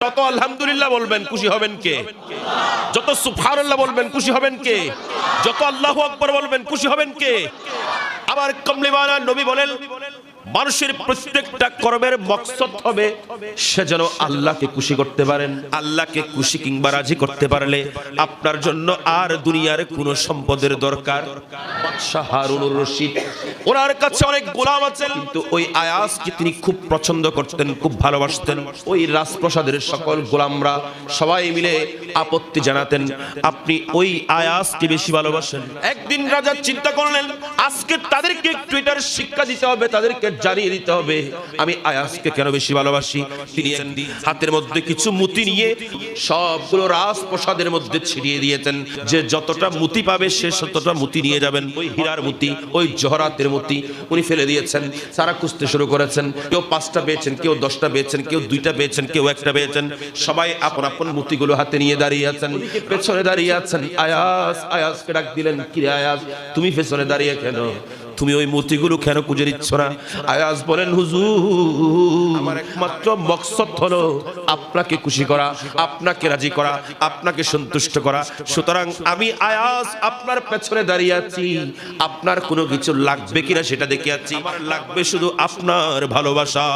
যত আলহামদুলিল্লাহ বলবেন খুশি হবেন কে? যত সুবহানাল্লাহ বলবেন খুশি হবেন কে? যত আল্লাহু আকবার বলবেন খুশি হবেন কে? আবার কমলিওয়ালা নবী বলেন, মানুষের প্রত্যেকটা কর্মের মকসদ হবে সে যেন আল্লাহকে খুশি করতে পারেন। আল্লাহকে খুশি কিংবা রাজি করতে পারলে আপনার জন্য আর দুনিয়ার কোনো সম্পদের দরকার। বাদশাহ হারুনুর রশিদ, ওনার কাছে অনেক গোলাম আছেন, কিন্তু ওই আয়াজকে তিনি খুব পছন্দ করতেন, খুব ভালোবাসতেন। ওই রাজপ্রাসাদের সকল গোলামরা সবাই মিলে আপত্তি জানাতেন, আপনি ওই আয়াজকে বেশি ভালোবাসেন। একদিন রাজা চিন্তা করলেন, আজকে তাদেরকে একটু এটার শিক্ষা দিতে হবে, তাদেরকে জানিয়ে দিতে হবে আমি আয়াজকে কেন বেশি ভালোবাসি। তিনি হাতের মধ্যে কিছু মুতি নিয়ে সবগুলো রাজপ্রাসাদের মধ্যে ছিটিয়ে দিয়েছেন, যে যতটা মুতি পাবে সে ততটা মুতি নিয়ে যাবেন। ওই হীরার মুতি, ওই জহরাতের মুতি উনি ফেলে দিয়েছেন। সারা খুঁজতে শুরু করেছেন, কেউ 5টা পেয়েছেন, কেউ 10টা পেয়েছেন, কেউ 2টা পেয়েছেন, কেউ 1টা পেয়েছেন। সবাই আপন আপন মুতিগুলো হাতে নিয়ে দাঁড়িয়ে আছেন, পেছনে দাঁড়িয়ে আছেন। আয়াজকে ডাক দিলেন, কি রে আয়াজ, তুমি পেছনে দাঁড়িয়ে কেন? তুমি ওই মূর্তিগুলো কেন খুঁজে নিচ্ছ না? আয়াজ বলেন, হুজুর আমার একমাত্র মকসদ হলো আপনাকে খুশি করা, আপনাকে রাজি করা, আপনাকে সন্তুষ্ট করা। সুতরাং আমি আয়াজ আপনার পেছনে দাঁড়িয়ে আছি, আপনার কোনো কিছু লাগবে কিনা সেটা দেখে আছি। আমার লাগবে শুধু আপনার ভালোবাসা।